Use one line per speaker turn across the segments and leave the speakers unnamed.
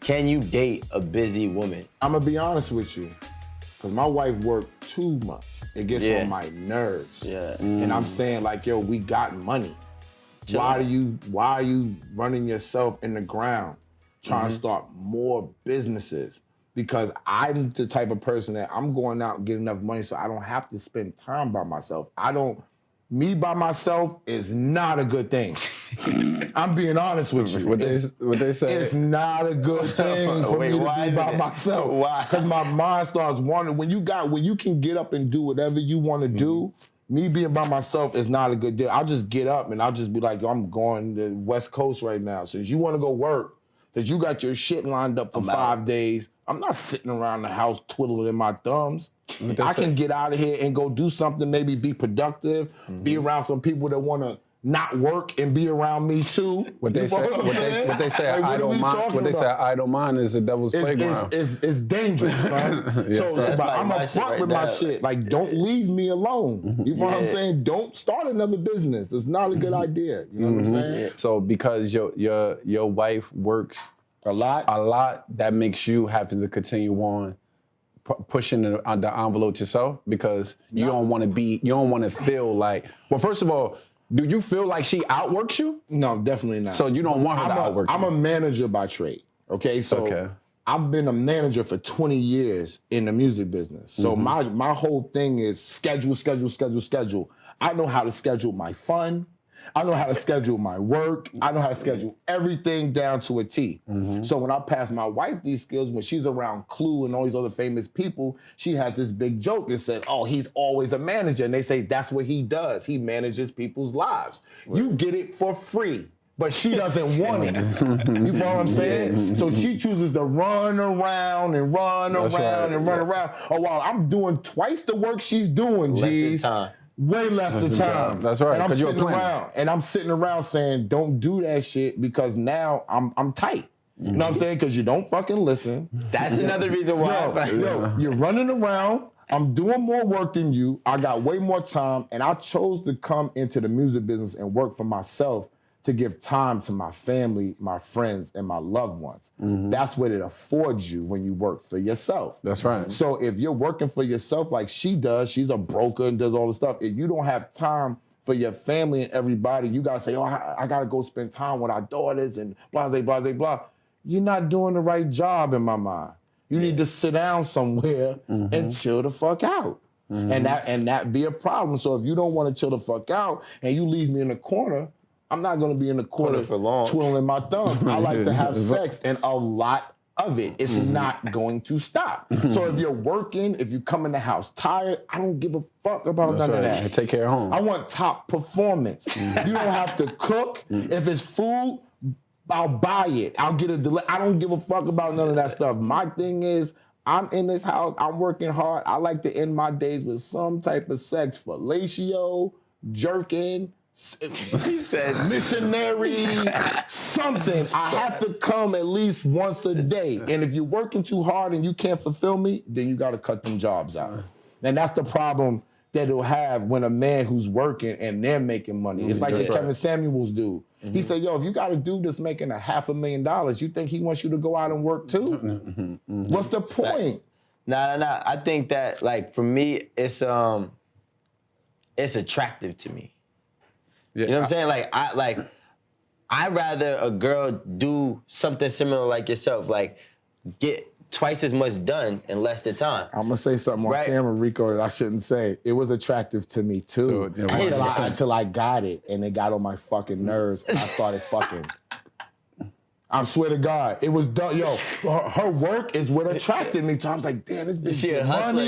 Can you date a busy woman?
I'm gonna be honest with you, because my wife worked too much. It gets on my nerves.
Yeah.
And I'm saying like, yo, we got money. Why are you running yourself in the ground trying to start more businesses? Because I'm the type of person that I'm going out and get enough money so I don't have to spend time by myself. Me by myself is not a good thing. I'm being honest with you.
What they say?
It's not a good thing for me to be by myself.
Why?
Because my mind starts wandering. When you can get up and do whatever you want to do, me being by myself is not a good deal. I'll just get up and I'll just be like, yo, I'm going to the West Coast right now. Since you want to go work, since you got your shit lined up for 5 days, I'm not sitting around the house twiddling my thumbs. I can get out of here and go do something, maybe be productive, be around some people that want to not work and be around me too.
What they say an idle mind is a devil's playground.
It's dangerous, son. So I'm upfront with my shit. Like, don't leave me alone. You know what I'm saying? Don't start another business. That's not a good idea. You know what I'm saying?
So because your wife works
a lot,
that makes you have to continue on pushing the envelope yourself, because you don't want to feel like, well, first of all, do you feel like she outworks you?
No, definitely not.
So you don't want her to outwork you?
I'm a manager by trade, okay? So I've been a manager for 20 years in the music business. So my whole thing is schedule. I know how to schedule my fun. I know how to schedule my work. I know how to schedule everything down to a T. So when I pass my wife these skills, when she's around Clue and all these other famous people, she has this big joke that said, oh, he's always a manager. And they say, that's what he does. He manages people's lives. You get it for free, but she doesn't want it. You know what I'm saying? So she chooses to run around and run around. Oh, wow, I'm doing twice the work she's doing, G's. Way less the time.
That's right.
And I'm sitting around saying, don't do that shit, because now I'm tight. You know what I'm saying? Because you don't fucking listen.
That's another reason why.
You're running around. I'm doing more work than you. I got way more time. And I chose to come into the music business and work for myself to give time to my family, my friends, and my loved ones. That's what it affords you when you work for yourself.
That's right.
So if you're working for yourself like she does, she's a broker and does all the stuff. If you don't have time for your family and everybody, you gotta say, oh, I gotta go spend time with our daughters and blah, blah. You're not doing the right job in my mind. You need to sit down somewhere and chill the fuck out. And that be a problem. So if you don't wanna chill the fuck out and you leave me in the corner, I'm not gonna be in the corner
for long,
twiddling my thumbs. I like to have sex, and a lot of it is not going to stop. So if you're working, if you come in the house tired, I don't give a fuck about none of that.
Take care of home.
I want top performance. You don't have to cook. If it's food, I'll buy it. I'll get it delivered. I don't give a fuck about none of that stuff. My thing is, I'm in this house, I'm working hard. I like to end my days with some type of sex, fellatio, jerking,
she said
missionary, something. I have to come at least once a day. And if you're working too hard and you can't fulfill me, then you gotta cut them jobs out. And that's the problem that it'll have when a man who's working and they're making money. It's like the Kevin Samuels dude. He said, yo, if you got a dude that's making $500,000, you think he wants you to go out and work too? What's the point?
Nah. I think that, like, for me, it's attractive to me. You know what I'm saying? I'd rather a girl do something similar like yourself, like get twice as much done in less than time.
I'm gonna say something on camera, Rico, that I shouldn't say. It was attractive to me too, until I got it, and it got on my fucking nerves, and I started fucking. I swear to God, it was done. Yo, her work is what attracted me to. I was like, damn, this bitch
she a hustler.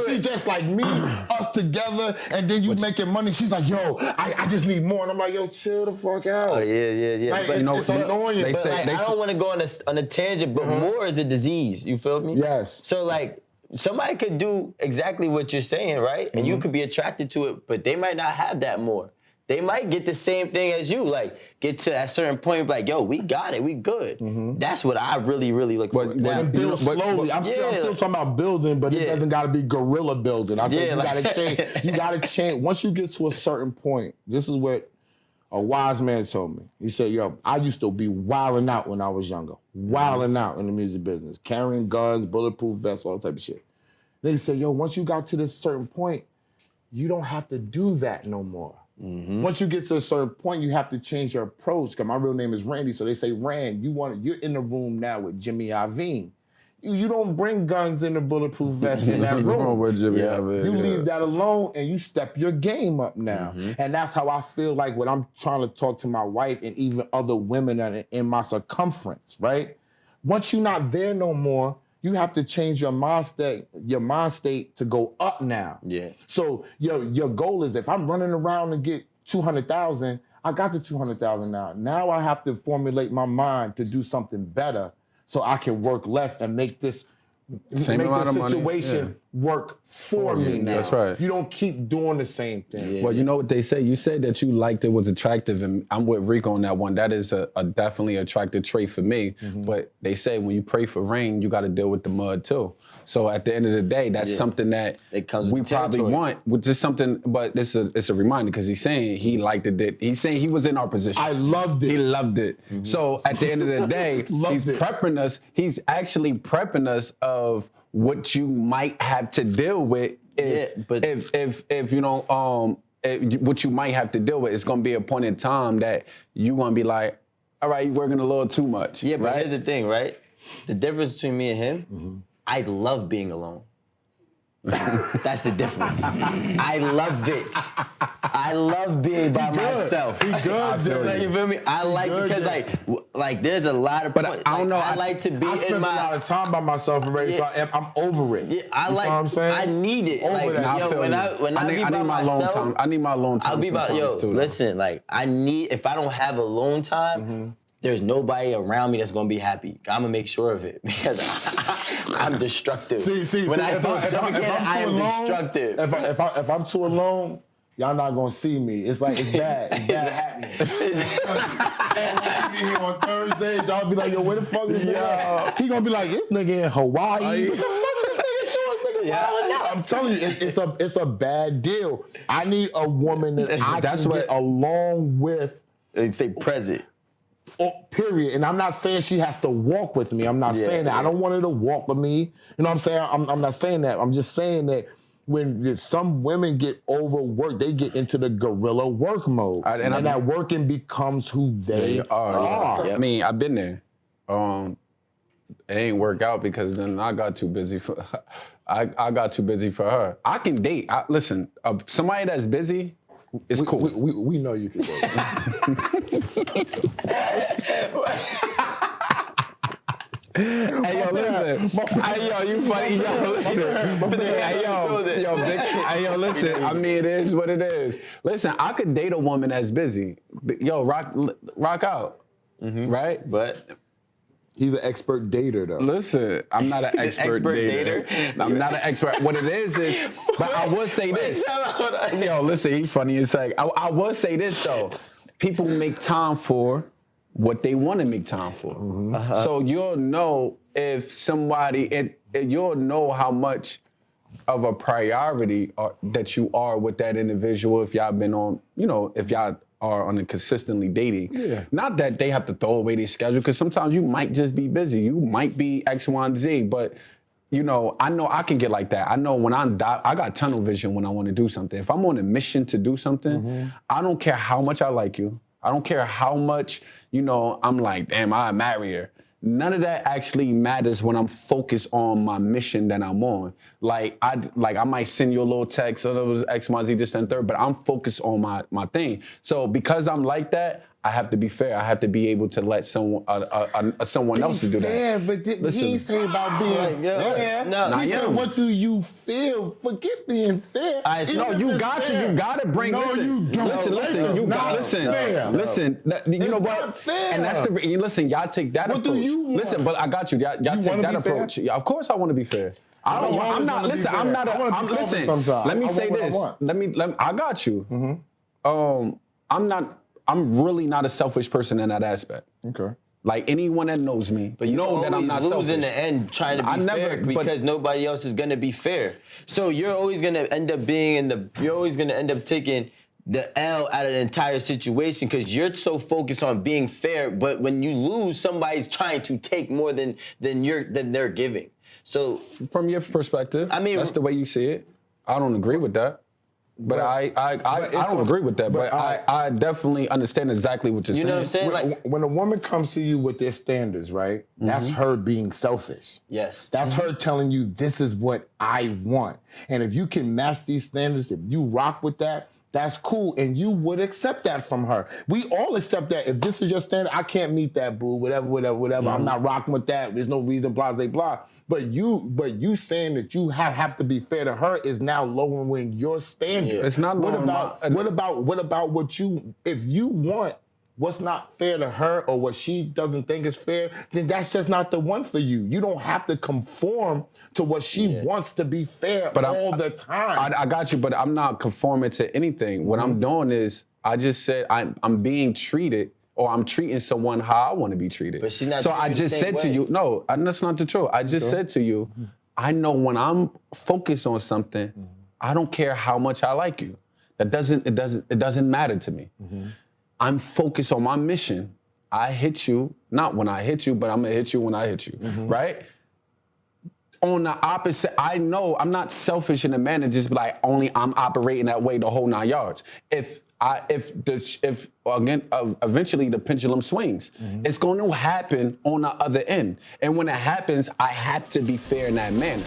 She's just like me, us together, and then you making money. She's like, yo, I just need more. And I'm like, yo, chill the fuck out.
Oh, yeah.
Like, but, it's annoying.
But I don't want to go on a tangent, but more is a disease. You feel me?
Yes.
So, like, somebody could do exactly what you're saying, right? And you could be attracted to it, but they might not have that more. They might get the same thing as you, like get to a certain point, like, yo, we got it, we good. That's what I really look for.
But build slowly. I'm still talking about building, but it doesn't got to be guerrilla building. I said you got to change. You got to change. Once you get to a certain point, this is what A wise man told me. He said, yo, I used to be wilding out when I was younger. Wilding out in the music business. Carrying guns, bulletproof vests, all that type of shit. Then he said, yo, once you got to this certain point, you don't have to do that no more. Once you get to a certain point, you have to change your approach. Because my real name is Randy, so they say, Rand, you're in the room now with Jimmy Iovine. You don't bring guns in the bulletproof vest in that room.
With Jimmy
You leave that alone and you step your game up now. And that's how I feel like when I'm trying to talk to my wife and even other women that are in my circumference, right? Once you're not there no more, you have to change your mind state to go up now.
Yeah.
So your goal is if I'm running around and get 200,000, I got the 200,000 now. Now I have to formulate my mind to do something better so I can work less and make this situation work for me now.
That's right.
You don't keep doing the same thing.
Well, you know what they say? You said that you liked it was attractive, and I'm with Rico on that one. That is a definitely attractive trait for me. But they say when you pray for rain, you got to deal with the mud too. So at the end of the day, that's something that we probably want, which is something, but it's a reminder because he's saying he liked it. He's saying he was in our position.
I loved it.
He loved it. So at the end of the day, he's prepping us. He's actually prepping us of what you might have to deal with if you know what you might have to deal with. It's gonna be a point in time that you're gonna be like, all right, you're working a little too much.
Yeah, but here's the thing, right? The difference between me and him, I love being alone. That's the difference. I love it. I love being by myself.
He good.
Like, you feel me? I like because like there's a lot of.
But I don't know.
I like to be
I spent
in my.
a lot of time by myself already, so I'm over it.
Yeah,
you know what I'm saying?
I need it.
Over
Like,
that.
yo, when I be by myself,
I need my alone time.
I'll be about
too,
listen, like I need if I don't have alone time. There's nobody around me that's gonna be happy. I'm gonna make sure of it because I'm destructive. When I feel suffocated, I am destructive.
If I'm too alone, y'all not gonna see me. It's like it's bad. It's bad happening. And see me here on Thursdays, y'all be like, yo, where the fuck is this? He gonna be like, this nigga in Hawaii. What the fuck this nigga doing? I'm telling you, it's a bad deal. I need a woman that I can get along with.
Stay present.
Period. And I'm not saying she has to walk with me. I'm not saying that. I don't want her to walk with me. You know what I'm saying? I'm not saying that. I'm just saying that when some women get overworked, they get into the guerrilla work mode. And that working becomes who they are.
I mean, I've been there. It ain't work out because then I got too busy for I got too busy for her. I can date. Listen, somebody that's busy, it's cool.
We know you can date.
Hey, yo, listen. Hey, yo, you funny. Yo, listen. Hey, yo, listen. I mean, it is what it is. Listen, I could date a woman that's busy. Yo, rock out. Right?
But
he's an expert dater, though.
Listen, I'm not an expert dater. I'm not an expert. What it is, but I will say this. Yo, listen, he's funny as heck. I will say this, though. People make time for what they want to make time for. So you'll know if somebody, you'll know how much of a priority that you are with that individual if y'all been on, if y'all are on a consistently dating. Yeah. Not that they have to throw away their schedule, because sometimes you might just be busy. You might be X, Y, and Z, but I know I can get like that. I know when I got tunnel vision when I want to do something. If I'm on a mission to do something, I don't care how much I like you. I don't care how much, I'm like, damn, I marry her. None of that actually matters when I'm focused on my mission that I'm on. Like I might send you a little text, it was X, Y, Z, this, and third, but I'm focused on my thing. So because I'm like that, I have to be fair. I have to be able to let someone else to do that.
But he ain't saying about being fair.
No,
he said, what do you feel? Forget being fair.
No, you gotta bring.
No,
listen,
you don't.
Listen, you got listen. You know what?
Not fair.
And that's listen. Y'all take that approach.
What do you want?
Listen, but I got you. Y'all take that approach. Yeah, of course, I want to be fair. I'm not. Listen, I'm not. Listen. Let me say this. I got you. I'm really not a selfish person in that aspect.
Okay.
Like anyone that knows me,
but you
know that I'm not selfish.
In the end trying to be fair because nobody else is gonna be fair. So you're always gonna end up taking the L out of the entire situation because you're so focused on being fair, but when you lose, somebody's trying to take more than they're giving. So
from your perspective, I mean, that's the way you see it. I don't agree with that. But I don't agree with that. But I definitely understand exactly what you're saying.
You know what I'm saying?
When a woman comes to you with their standards, right? That's her being selfish.
Yes.
That's her telling you, this is what I want. And if you can match these standards, if you rock with that, that's cool. And you would accept that from her. We all accept that. If this is your standard, I can't meet that, boo. Whatever. I'm not rocking with that. There's no reason, blah, blah, blah. But you saying that you have to be fair to her is now lowering your standard.
Yeah. It's not lowering.
What about what you, if you want what's not fair to her or what she doesn't think is fair, then that's just not the one for you. You don't have to conform to what she wants to be fair all the time.
I got you, but I'm not conforming to anything. What I'm doing is, I just said I'm being treated, or I'm treating someone how I want to be treated.
But she's not.
So I just said to you, no, that's not the truth. I just said to you, I know when I'm focused on something, I don't care how much I like you. It doesn't matter to me. I'm focused on my mission. I hit you, not when I hit you, but I'm gonna hit you when I hit you, right? On the opposite, I know I'm not selfish in the manner just be like, only I'm operating that way the whole 9 yards. Eventually the pendulum swings, it's going to happen on the other end. And when it happens, I have to be fair in that manner.